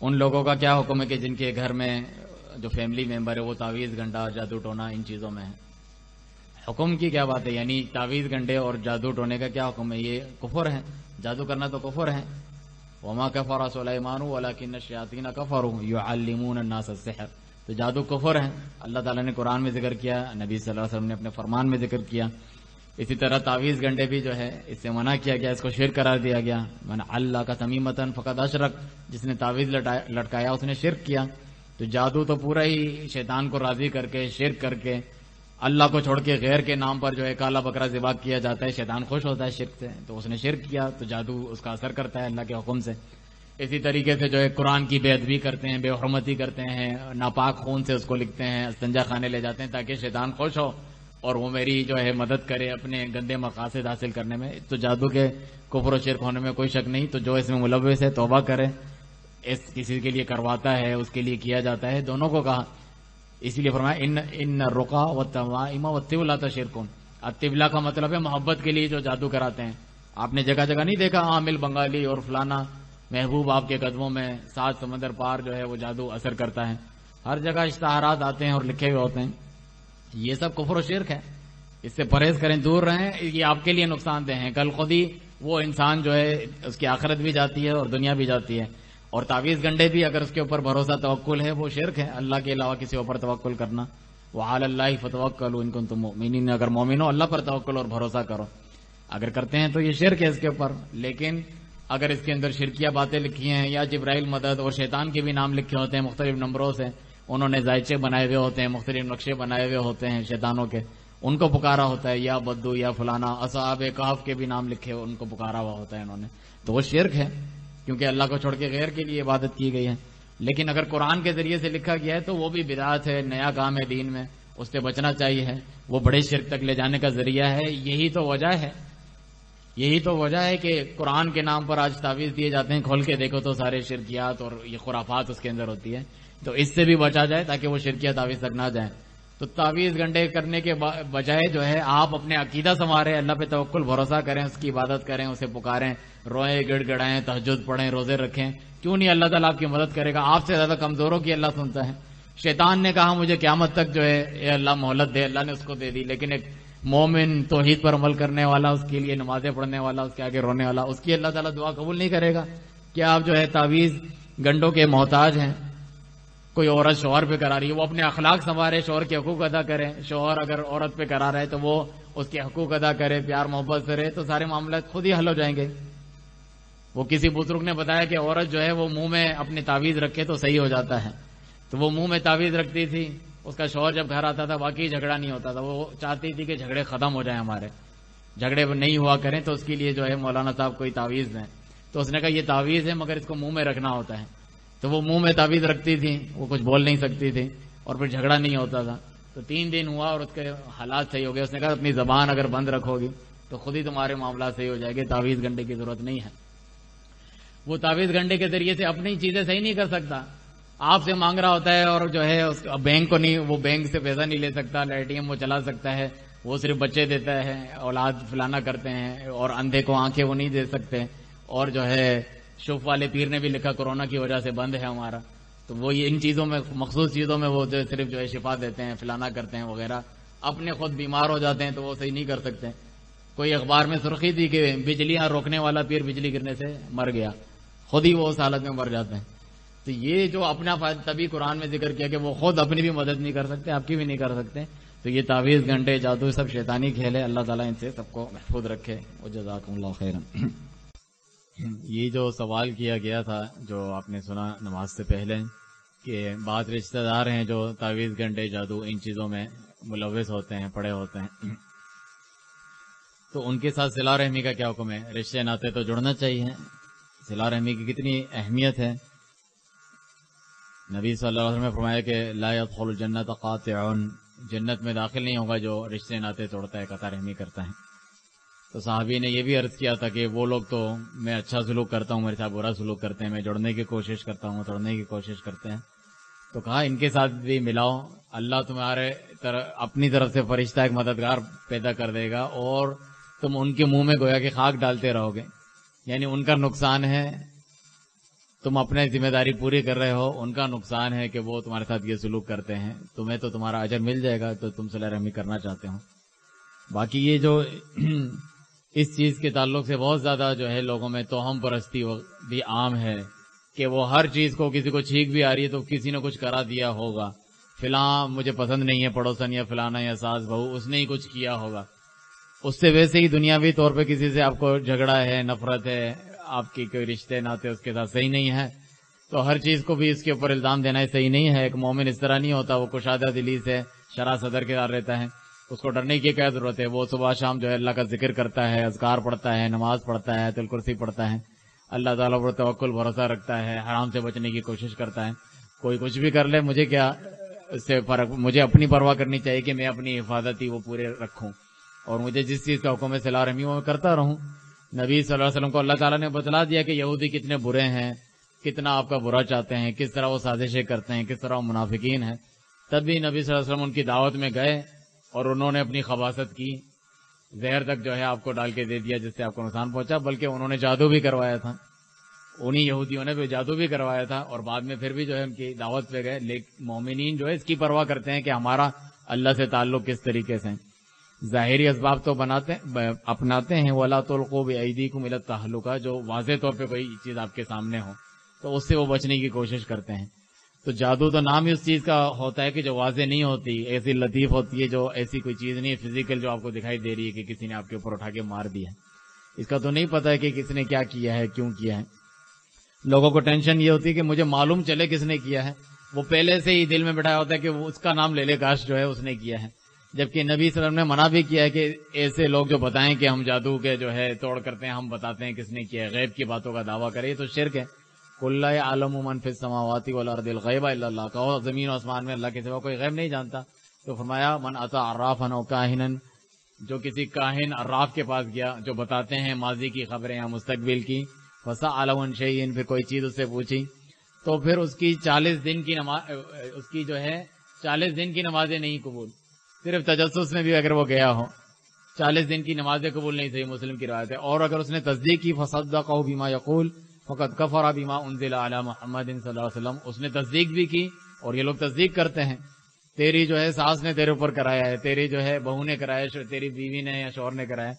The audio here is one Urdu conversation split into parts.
ان لوگوں کا کیا حکم ہے کہ جن کے گھر میں جو فیملی ممبر ہے وہ تعویذ گھنٹا جادو ٹونا ان چیزوں میں ہے؟ حکم کی کیا بات ہے؟ یعنی تعویذ گھنٹے اور جادو ٹونے کا کیا حکم ہے؟ یہ کفر ہے، جادو کرنا تو کفر ہے۔ وما کفر سلیمان ولکن الشیاطین کفروا یعلمون الناس السحر، تو جادو کفر ہے، اللہ تعالیٰ نے قرآن میں ذکر کیا، نبی صلی اللہ علیہ وسلم نے اپنے فرمان میں ذکر کیا۔ اسی طرح تعویذ گھنٹے بھی جو ہے اس سے منع کیا گیا، اس کو شرک قرار دیا گیا۔ من اللہ کا تمیمتن فقد اشرک، جس نے تعویذ لٹکایا اس نے شرک کیا۔ تو جادو تو پورا ہی شیطان کو راضی کر کے، شرک کر کے، اللہ کو چھوڑ کے غیر کے نام پر جو ہے کالا بکرا ذبح کیا جاتا ہے، شیطان خوش ہوتا ہے شرک سے، تو اس نے شرک کیا، تو جادو اس کا اثر کرتا ہے اللہ کے حکم سے۔ اسی طریقے سے جو ہے قرآن کی بے ادبی کرتے ہیں، بے حرمتی کرتے ہیں، ناپاک خون سے اس کو لکھتے ہیں، استنجا خانے لے جاتے ہیں تاکہ شیطان خوش ہو اور وہ میری جو ہے مدد کرے اپنے گندے مقاصد حاصل کرنے میں۔ تو جادو کے کفر و شرک ہونے میں کوئی شک نہیں، تو جو اس میں ملوث ہے توبہ کرے، اس کسی کے لیے کرواتا ہے اس کے لیے کیا جاتا ہے، دونوں کو کہا۔ اسی لیے فرمایا ان الرقا والتوائم والطبلۃ شرک۔ الطبلہ کا مطلب ہے محبت کے لیے جو جادو کراتے ہیں۔ آپ نے جگہ جگہ نہیں دیکھا عامل بنگالی اور فلانا محبوب آپ کے قدموں میں 7 سمندر پار جو ہے وہ جادو اثر کرتا ہے، ہر جگہ اشتہارات آتے ہیں اور لکھے ہوئے ہوتے ہیں۔ یہ سب کفر و شرک ہے، اس سے پرہیز کریں، دور رہیں، یہ آپ کے لیے نقصان دہ ہیں۔ کل خود ہی وہ انسان جو ہے اس کی آخرت بھی جاتی ہے اور دنیا بھی جاتی ہے۔ اور تعویذ گنڈے بھی اگر اس کے اوپر بھروسہ توکل ہے وہ شرک ہے، اللہ کے علاوہ کسی اوپر توکل کرنا۔ وعلی اللہ فتوکلوا ان کنتم مؤمنین، اگر مومن ہو اللہ پر توکل اور بھروسہ کرو، اگر کرتے ہیں تو یہ شرک ہے اس کے اوپر۔ لیکن اگر اس کے اندر شرکیہ باتیں لکھی ہیں یا جبرائیل مدد اور شیطان کے بھی نام لکھے ہوتے ہیں مختلف نمبروں سے، انہوں نے زائچے بنائے ہوئے ہوتے ہیں، مختلف نقشے بنائے ہوئے ہوتے ہیں شیطانوں کے، ان کو پکارا ہوتا ہے، یا بدو یا فلانا، اصحاب کہف کے بھی نام لکھے ان کو پکارا ہوا ہوتا ہے انہوں نے، تو وہ شرک ہے کیونکہ اللہ کو چھوڑ کے غیر کے لیے عبادت کی گئی ہے۔ لیکن اگر قرآن کے ذریعے سے لکھا گیا ہے تو وہ بھی بدعت ہے، نیا کام ہے دین میں، اس سے بچنا چاہیے ہے، وہ بڑے شرک تک لے جانے کا ذریعہ ہے۔ یہی تو وجہ ہے کہ قرآن کے نام پر آج تعویذ دیے جاتے ہیں، کھول کے دیکھو تو سارے شرکیات اور یہ خرافات اس کے اندر ہوتی ہے، تو اس سے بھی بچا جائے تاکہ وہ شرکیہ تعویذ تک نہ جائیں۔ تو تعویذ گھنٹے کرنے کے بجائے جو ہے آپ اپنے عقیدہ سنواریں، اللہ پہ توکل بھروسہ کریں، اس کی عبادت کریں، اسے پکاریں، روئیں، گڑ گڑائیں، تہجد پڑھیں، روزے رکھیں، کیوں نہیں اللہ تعالیٰ آپ کی مدد کرے گا؟ آپ سے زیادہ کمزوروں کی اللہ سنتا ہے۔ شیطان نے کہا مجھے قیامت تک جو ہے اے اللہ مہلت دے، اللہ نے اس کو دے دی، لیکن ایک مومن توحید پر عمل کرنے والا، اس کے لیے نمازیں پڑھنے والا، اس کے آگے رونے والا، اس کی اللہ تعالیٰ دعا قبول نہیں کرے گا؟ کیا آپ جو ہے تعویذ گنڈوں کے محتاج ہیں؟ کوئی عورت شوہر پہ کرا رہی ہے، وہ اپنے اخلاق سنوارے، شوہر کے حقوق ادا کرے، شوہر اگر عورت پہ کرا رہا ہے تو وہ اس کے حقوق ادا کرے، پیار محبت سے رہے، تو سارے معاملات خود ہی حل ہو جائیں گے۔ وہ کسی بزرگ نے بتایا کہ عورت جو ہے وہ منہ میں اپنی تعویذ رکھے تو صحیح ہو جاتا ہے، تو وہ منہ میں تعویذ رکھتی تھی، اس کا شوہر جب گھر آتا تھا واقعی جھگڑا نہیں ہوتا تھا، وہ چاہتی تھی کہ جھگڑے ختم ہو جائیں، ہمارے جھگڑے نہیں ہوا کریں، تو اس کے لیے جو ہے مولانا صاحب کوئی تعویذ دیں، تو اس نے کہا یہ تعویذ ہے مگر اس کو منہ میں رکھنا ہوتا ہے، تو وہ منہ میں تعویذ رکھتی تھی، وہ کچھ بول نہیں سکتی تھی اور پھر جھگڑا نہیں ہوتا تھا، تو 3 دن ہوا اور اس کے حالات صحیح ہو گئے۔ اس نے کہا اپنی زبان اگر بند رکھو گی تو خود ہی تمہارے معاملات صحیح ہو جائے گے، تعویذ گھنٹے کی ضرورت نہیں ہے۔ وہ تعویذ گھنٹے کے ذریعے سے اپنی چیزیں صحیح نہیں کر سکتا، آپ سے مانگ رہا ہوتا ہے اور جو ہے بینک کو نہیں، وہ بینک سے پیسہ نہیں لے سکتا، اے ٹی ایم وہ چلا سکتا ہے، وہ صرف بچے دیتا ہے، اولاد فلانا کرتے ہیں، اور اندھے کو آنکھیں وہ نہیں دے سکتے، اور جو ہے شوف والے پیر نے بھی لکھا کورونا کی وجہ سے بند ہے ہمارا، تو وہ ان چیزوں میں، مخصوص چیزوں میں وہ جو صرف جو ہے شفا دیتے ہیں، فلانا کرتے ہیں وغیرہ، اپنے خود بیمار ہو جاتے ہیں تو وہ صحیح نہیں کر سکتے۔ کوئی اخبار میں سرخی تھی کہ بجلیاں روکنے والا پیر بجلی گرنے سے مر گیا، خود ہی وہ اس حالت میں مر جاتے ہیں۔ تو یہ جو اپنا فائدہ، تبھی قرآن میں ذکر کیا کہ وہ خود اپنی بھی مدد نہیں کر سکتے، آپ کی بھی نہیں کر سکتے۔ تو یہ تعویذ گھنٹے جادو سب شیطانی کھیل ہے، اللہ تعالیٰ ان سے سب کو محفوظ رکھے، وجزاکم اللہ خیرا۔ یہ جو سوال کیا گیا تھا جو آپ نے سنا نماز سے پہلے کہ بعض رشتہ دار ہیں جو تعویذ گھنٹے جادو ان چیزوں میں ملوث ہوتے ہیں، پڑے ہوتے ہیں، تو ان کے ساتھ صلہ رحمی کا کیا حکم ہے؟ رشتے ناطے تو جڑنا چاہیے، صلہ رحمی کی کتنی اہمیت ہے۔ نبی صلی اللہ علیہ وسلم نے فرمایا کہ لا يدخل الجنت قاطع، جنت میں داخل نہیں ہوگا جو رشتے ناطے توڑتا ہے، قطع رحمی کرتا ہے۔ تو صحابی نے یہ بھی عرض کیا تھا کہ وہ لوگ تو میں اچھا سلوک کرتا ہوں، میرے ساتھ برا سلوک کرتے ہیں، میں جڑنے کی کوشش کرتا ہوں، توڑنے کی کوشش کرتے ہیں، تو کہا ان کے ساتھ بھی ملاؤ، اللہ تمہارے اپنی طرف سے فرشتہ ایک مددگار پیدا کر دے گا اور تم ان کے منہ میں گویا کہ خاک ڈالتے رہو گے، یعنی ان کا نقصان ہے تم اپنے ذمہ داری پوری کر رہے ہو، ان کا نقصان ہے کہ وہ تمہارے ساتھ یہ سلوک کرتے ہیں، تمہیں تو تمہارا اجر مل جائے گا، تو تم صلہ رحمی کرنا چاہتے ہو۔ باقی یہ جو اس چیز کے تعلق سے بہت زیادہ جو ہے لوگوں میں توہم پرستی بھی عام ہے کہ وہ ہر چیز کو، کسی کو چھینک بھی آ رہی ہے تو کسی نے کچھ کرا دیا ہوگا، فلاں مجھے پسند نہیں ہے پڑوسن یا فلانا یا ساس بہو، اس نے ہی کچھ کیا ہوگا۔ اس سے ویسے ہی دنیاوی طور پہ کسی سے آپ کو جھگڑا ہے، نفرت ہے، آپ کی کوئی رشتے ناتے اس کے ساتھ صحیح نہیں ہے، تو ہر چیز کو بھی اس کے اوپر الزام دینا صحیح نہیں ہے۔ ایک مومن اس طرح نہیں ہوتا، وہ کشادہ دلی سے شرح صدر کے ساتھ رہتا ہے، اس کو ڈرنے کی کیا ضرورت ہے؟ وہ صبح شام جو ہے اللہ کا ذکر کرتا ہے، اذکار پڑھتا ہے، نماز پڑھتا ہے، آیت الکرسی پڑھتا ہے، اللہ تعالیٰ پر توکل بھروسہ رکھتا ہے، حرام سے بچنے کی کوشش کرتا ہے۔ کوئی کچھ بھی کر لے، مجھے کیا اس سے فرق؟ مجھے اپنی پرواہ کرنی چاہیے کہ میں اپنی حفاظتی وہ پورے رکھوں، اور مجھے جس چیز کا حکم ہے صلہ رحمی وہ میں کرتا رہوں۔ نبی صلی اللہ علیہ وسلم کو اللہ تعالیٰ نے بتلا دیا کہ یہودی کتنے برے ہیں، کتنا آپ کا برا چاہتے ہیں، کس طرح وہ سازشیں کرتے ہیں، کس طرح وہ منافقین ہیں۔ تب بھی نبی صلی اللہ علیہ وسلم ان کی دعوت میں گئے اور انہوں نے اپنی خباثت کی، زہر تک جو ہے آپ کو ڈال کے دے دیا جس سے آپ کو نقصان پہنچا، بلکہ انہوں نے جادو بھی کروایا تھا، انہی یہودیوں نے بھی جادو بھی کروایا تھا، اور بعد میں پھر بھی جو ہے ان کی دعوت پہ گئے۔ لیکن مومنین جو ہے اس کی پرواہ کرتے ہیں کہ ہمارا اللہ سے تعلق کس طریقے سے، ظاہری اسباب تو اپناتے ہیں، وَلَا تُلْقُوا بِأَيْدِيكُمْ إِلَى التَّهْلُكَةِ، جو واضح طور پہ کوئی چیز آپ کے سامنے ہو تو اس سے وہ بچنے کی کوشش کرتے ہیں۔ تو جادو تو نام ہی اس چیز کا ہوتا ہے کہ جو واضح نہیں ہوتی، ایسی لطیف ہوتی ہے، جو ایسی کوئی چیز نہیں ہے فزیکل جو آپ کو دکھائی دے رہی ہے کہ کسی نے آپ کے اوپر اٹھا کے مار دیا ہے، اس کا تو نہیں پتا ہے کہ کس نے کیا کیا ہے، کیوں کیا ہے۔ لوگوں کو ٹینشن یہ ہوتی ہے کہ مجھے معلوم چلے کس نے کیا ہے، وہ پہلے سے ہی دل میں بٹھایا ہوتا ہے کہ وہ اس کا نام لے لے کاش جو ہے اس نے کیا ہے، جبکہ نبی صلی اللہ علیہ وسلم نے منع بھی کیا ہے کہ ایسے لوگ جو بتائیں کہ ہم جادو کے جو ہے توڑ کرتے ہیں، ہم بتاتے ہیں کس نے کیا ہے، غیب کی باتوں کا دعویٰ کرے، تو شرک ہے۔ قُلْ لَا يَعْلَمُ مَنْ فِي السَّمَاوَاتِ وَالْأَرْضِ الْغَيْبَ إِلَّا اللَّهُ، کہو زمین و آسمان میں اللہ کے سوا کوئی غیب نہیں جانتا۔ تو فرمایا من اتی عرافا او کاہنا، جو کسی کاہن عراف کے پاس گیا جو بتاتے ہیں ماضی کی خبریں یا مستقبل کی، فسأل عن شیء، پھر کوئی چیز اس سے پوچھی، تو پھر اس کی 40 دن کی نماز، اس کی جو ہے 40 دن کی نمازیں نہیں قبول، صرف تجسس میں بھی اگر وہ گیا ہو 40 دن کی نمازیں قبول نہیں، صحیح مسلم کی روایت ہے۔ اور اگر اس نے تصدیق کی فصدقہ بما یقول فقد کفر بما انزل علی محمد صلی اللہ علیہ وسلم، اس نے تصدیق بھی کی، اور یہ لوگ تصدیق کرتے ہیں، تیری جو ہے ساس نے تیرے اوپر کرایا ہے، تیری جو ہے بہو نے کرایا ہے، تیری بیوی نے یا شوہر نے کرایا،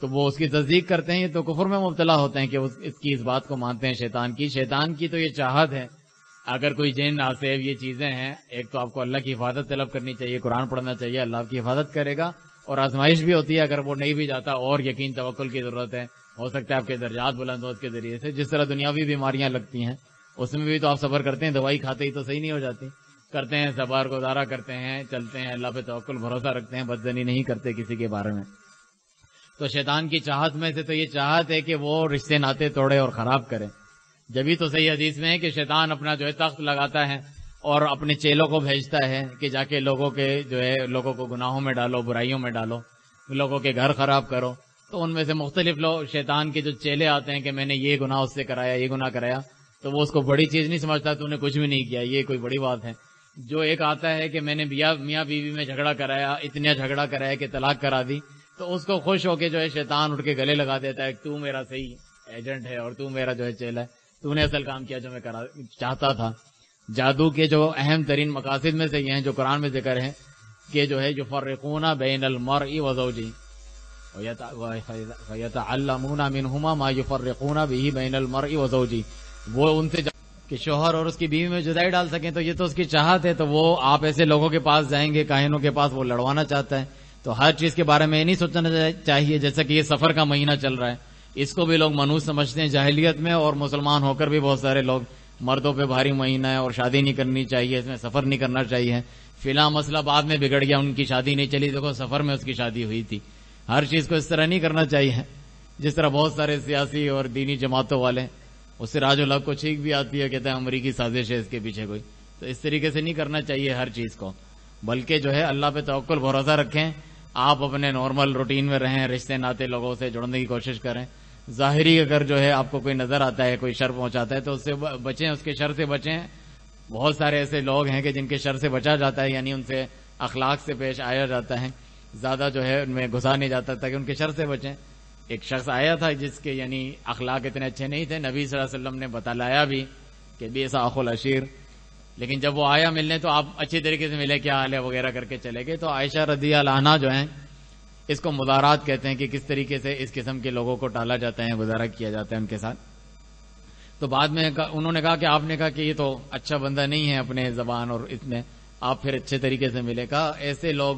تو وہ اس کی تصدیق کرتے ہیں، تو کفر میں مبتلا ہوتے ہیں کہ اس کی اس بات کو مانتے ہیں شیطان کی تو یہ چاہت ہے۔ اگر کوئی جن آصف یہ چیزیں ہیں، ایک تو آپ کو اللہ کی حفاظت طلب کرنی چاہیے، قرآن پڑھنا چاہیے، اللہ آپ کی حفاظت کرے گا، اور آزمائش بھی ہوتی ہے، اگر وہ نہیں بھی جاتا اور یقین توکل کی ضرورت ہے، ہو سکتا ہے آپ کے درجات بلند ہو اس کے ذریعے سے، جس طرح دنیاوی بیماریاں لگتی ہیں اس میں بھی تو آپ صبر کرتے ہیں، دوائی کھاتے ہی تو صحیح نہیں ہو جاتی، کرتے ہیں صبر گزارا کرتے ہیں، چلتے ہیں اللہ پہ توکل بھروسہ رکھتے ہیں، بدزنی نہیں کرتے کسی کے بارے میں۔ تو شیطان کی چاہت میں سے تو یہ چاہت ہے کہ وہ رشتے ناتے توڑے اور خراب کرے، جبھی تو صحیح حدیث میں ہے کہ شیطان اپنا جو ہے تخت لگاتا ہے اور اپنے چیلوں کو بھیجتا ہے کہ جا کے لوگوں کے جو ہے لوگوں کو گناہوں میں ڈالو، برائیوں میں ڈالو، لوگوں کے گھر خراب کرو، تو ان میں سے مختلف لوگ شیطان کے جو چیلے آتے ہیں کہ میں نے یہ گناہ اس سے کرایا، یہ گناہ کرایا، تو وہ اس کو بڑی چیز نہیں سمجھتا، تو نے کچھ بھی نہیں کیا، یہ کوئی بڑی بات ہے۔ جو ایک آتا ہے کہ میں نے میاں بیوی میں جھگڑا کرایا، اتنا جھگڑا کرایا کہ طلاق کرا دی، تو اس کو خوش ہو کے جو ہے شیطان اٹھ کے گلے لگا دیتا ہے، تو میرا صحیح ایجنٹ ہے اور تو میرا جو ہے چیلا ہے، تو نے اصل کام کیا جو میں چاہتا تھا۔ جادو کے جو اہم ترین مقاصد میں سے یہ ہیں جو قرآن میں ذکر ہے کہ جو ہے یفرقون بین المرء وزوجہ ویتعلمون منہما ما یفرقون به بین المرء وزوجہ، وہ ان سے کہ شوہر اور اس کی بیوی میں جدائی ڈال سکیں، تو یہ تو اس کی چاہت ہے، تو وہ آپ ایسے لوگوں کے پاس جائیں گے، کاہنوں کے پاس، وہ لڑوانا چاہتا ہے۔ تو ہر چیز کے بارے میں یہ نہیں سوچنا چاہیے، جیسا کہ یہ سفر کا مہینہ چل رہا ہے، اس کو بھی لوگ منحوس سمجھتے ہیں جاہلیت میں، اور مسلمان ہو کر بھی بہت سارے لوگ مردوں پہ بھاری مہینہ ہے اور شادی نہیں کرنی چاہیے، اس میں سفر نہیں کرنا چاہیے، فلاں مسئلہ بعد میں بگڑ گیا، ان کی شادی نہیں چلی، دیکھو سفر میں اس کی شادی ہوئی تھی۔ ہر چیز کو اس طرح نہیں کرنا چاہیے، جس طرح بہت سارے سیاسی اور دینی جماعتوں والے، اس سے راج الحق کو چھینک بھی آتی ہے، کہتے ہیں امریکی سازش ہے اس کے پیچھے کوئی، تو اس طریقے سے نہیں کرنا چاہیے ہر چیز کو، بلکہ جو ہے اللہ پہ توکل بھروسہ رکھیں، آپ اپنے نارمل روٹین میں رہیں، رشتے ناتے لوگوں سے جڑنے کی کوشش کریں، ظاہری اگر جو ہے آپ کو کوئی نظر آتا ہے، کوئی شر پہنچاتا ہے تو اس سے بچیں، اس کے شر سے بچیں۔ بہت سارے ایسے لوگ ہیں کہ جن کے شر سے بچا جاتا ہے، یعنی ان سے اخلاق سے پیش آیا جاتا ہے، زیادہ جو ہے ان میں گھسا نہیں جاتا تاکہ ان کے شر سے بچیں۔ ایک شخص آیا تھا جس کے یعنی اخلاق اتنے اچھے نہیں تھے، نبی صلی اللہ علیہ وسلم نے بتلایا بھی کہ بیسا اخو العشیر، لیکن جب وہ آیا ملنے تو آپ اچھی طریقے سے ملے، کیا حال ہے وغیرہ کر کے چلے گئے. تو عائشہ رضی اللہ عنہا جو ہیں اس کو مدارات کہتے ہیں کہ کس طریقے سے اس قسم کے لوگوں کو ٹالا جاتا ہے، گزارا کیا جاتا ہے ان کے ساتھ. تو بعد میں انہوں نے کہا کہ آپ نے کہا کہ یہ تو اچھا بندہ نہیں ہے اپنے زبان اور اس میں، آپ پھر اچھے طریقے سے ملے. کہا ایسے لوگ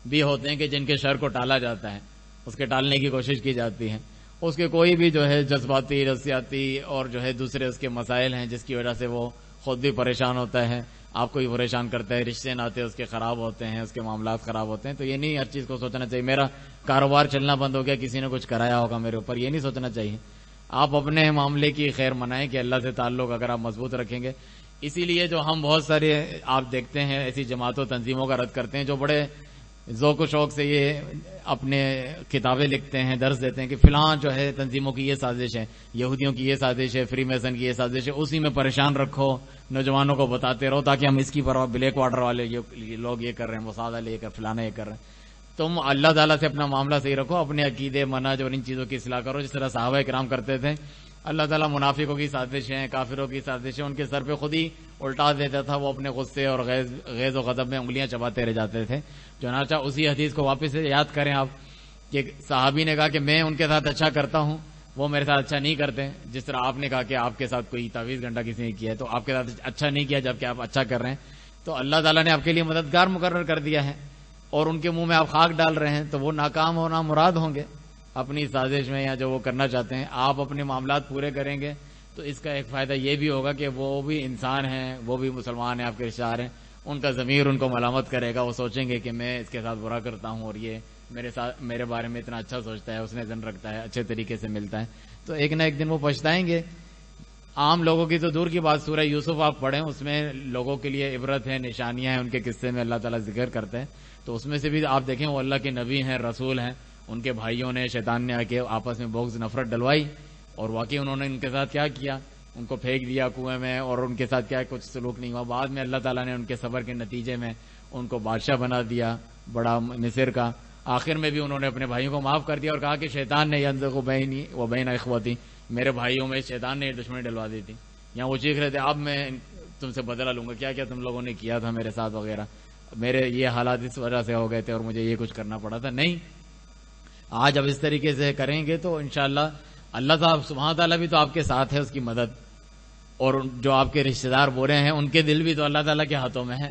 بھی ہوتے ہیں کہ جن کے شر کو ٹالا جاتا ہے، اس کے ٹالنے کی کوشش کی جاتی ہے. اس کے کوئی بھی جو ہے جذباتی نفسیاتی اور جو ہے دوسرے اس کے مسائل ہیں جس کی وجہ سے وہ خود بھی پریشان ہوتا ہے، آپ کو بھی پریشان کرتا ہے، رشتے ناتے اس کے خراب ہوتے ہیں، اس کے معاملات خراب ہوتے ہیں. تو یہ نہیں ہر چیز کو سوچنا چاہیے میرا کاروبار چلنا بند ہو گیا، کسی نے کچھ کرایا ہوگا میرے اوپر، یہ نہیں سوچنا چاہیے. آپ اپنے معاملے کی خیر منائیں کہ اللہ سے تعلق اگر آپ مضبوط رکھیں گے. اسی لیے جو ہم بہت سارے آپ دیکھتے ہیں ایسی جماعتوں تنظیموں کا رد کرتے ہیں جو بڑے ذوق و شوق سے یہ اپنے کتابیں لکھتے ہیں، درس دیتے ہیں کہ فلاں جو ہے تنظیموں کی یہ سازش ہے، یہودیوں کی یہ سازش ہے، فری میسن کی یہ سازش ہے، اسی میں پریشان رکھو، نوجوانوں کو بتاتے رہو تاکہ ہم اس کی پرواہ، بلیک واٹر والے لوگ یہ کر رہے ہیں، مساعدہ لے کر فلانا یہ کر رہے ہیں. تم اللہ تعالیٰ سے اپنا معاملہ صحیح رکھو، اپنے عقیدے منہج اور ان چیزوں کی اصلاح کرو جس طرح صحابہ کرام کرتے تھے. اللہ تعالیٰ منافقوں کی سازشیں، کافروں کی سازشیں ان کے سر پہ خود ہی الٹا دیتا تھا، وہ اپنے غصے اور غیظ و غضب میں انگلیاں چباتے رہ جاتے تھے. چنانچہ اسی حدیث کو واپس سے یاد کریں آپ کہ صحابی نے کہا کہ میں ان کے ساتھ اچھا کرتا ہوں، وہ میرے ساتھ اچھا نہیں کرتے. جس طرح آپ نے کہا کہ آپ کے ساتھ کوئی تعویذ گھنٹا کسی نے کیا ہے تو آپ کے ساتھ اچھا نہیں کیا جبکہ آپ اچھا کر رہے ہیں، تو اللہ تعالیٰ نے آپ کے لیے مددگار مقرر کر دیا ہے اور ان کے منہ میں آپ خاک ڈال رہے ہیں، تو وہ ناکام ہونا مراد ہوں گے اپنی سازش میں یا جو وہ کرنا چاہتے ہیں. آپ اپنے معاملات پورے کریں گے تو اس کا ایک فائدہ یہ بھی ہوگا کہ وہ بھی انسان ہیں، وہ بھی مسلمان ہیں، آپ کے رشتہ دار ہیں، ان کا ضمیر ان کو ملامت کرے گا، وہ سوچیں گے کہ میں اس کے ساتھ برا کرتا ہوں اور یہ میرے بارے میں اتنا اچھا سوچتا ہے، اس نے ذن رکھتا ہے، اچھے طریقے سے ملتا ہے. تو ایک نہ ایک دن وہ پچھتائیں گے. عام لوگوں کی تو دور کی بات، سورہ یوسف آپ پڑھیں، اس میں لوگوں کے لیے عبرت ہے، نشانیاں ہیں، ان کے قصے میں اللہ تعالیٰ ذکر کرتے ہیں. تو اس میں سے بھی آپ دیکھیں وہ اللہ کے نبی ہیں، رسول ہیں، ان کے بھائیوں نے، شیطان نے آ کے آپس میں بغض نفرت ڈلوائی اور واقعی انہوں نے ان کے ساتھ کیا کیا، ان کو پھینک دیا کنویں میں اور ان کے ساتھ کیا کچھ سلوک نہیں ہوا. بعد میں اللہ تعالیٰ نے ان کے صبر کے نتیجے میں ان کو بادشاہ بنا دیا بڑا مصر کا. آخر میں بھی انہوں نے اپنے بھائیوں کو معاف کر دیا اور کہا کہ شیطان نے ینزغ بینی و بین اخوتی، میرے بھائیوں میں شیطان نے دشمنی ڈلوا دی تھی. یہاں وہ چیخ رہے تھے اب میں تم سے بدلہ لوں گا، کیا کیا تم لوگوں نے کیا تھا میرے ساتھ وغیرہ، میرے یہ حالات اس وجہ سے ہو گئے تھے اور مجھے یہ کچھ کرنا پڑا تھا. نہیں، آج اب اس طریقے سے کریں گے تو انشاءاللہ اللہ تعالیٰ سبحانہ تعالیٰ بھی تو آپ کے ساتھ ہے، اس کی مدد، اور جو آپ کے رشتہ دار برے ہیں ان کے دل بھی تو اللہ تعالیٰ کے ہاتھوں میں ہے.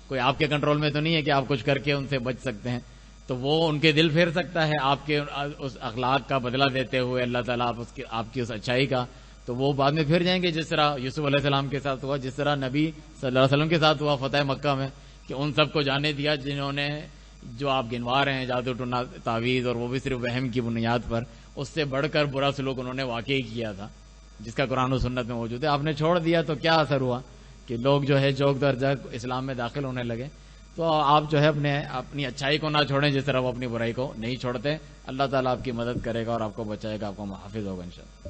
کوئی آپ کے کنٹرول میں تو نہیں ہے کہ آپ کچھ کر کے ان سے بچ سکتے ہیں. تو وہ ان کے دل پھیر سکتا ہے آپ کے اس اخلاق کا بدلہ دیتے ہوئے اللہ تعالیٰ آپ کی اس اچھائی کا، تو وہ بعد میں پھر جائیں گے جس طرح یوسف علیہ السلام کے ساتھ ہوا، جس طرح نبی صلی اللہ علیہ وسلم کے ساتھ ہوا فتح مکہ میں، کہ ان سب کو جانے دیا جنہوں نے جو آپ گنوا رہے ہیں جادو ٹونا تعویذ، اور وہ بھی صرف وہم کی بنیاد پر، اس سے بڑھ کر برا سلوک انہوں نے واقعی کیا تھا جس کا قرآن و سنت میں موجود ہے. آپ نے چھوڑ دیا تو کیا اثر ہوا کہ لوگ جو ہے جوک در جگ اسلام میں داخل ہونے لگے. تو آپ جو ہے اپنی اچھائی کو نہ چھوڑیں جس طرح وہ اپنی برائی کو نہیں چھوڑتے. اللہ تعالیٰ آپ کی مدد کرے گا اور آپ کو بچائے گا، آپ کو محافظ ہوگا انشاءاللہ.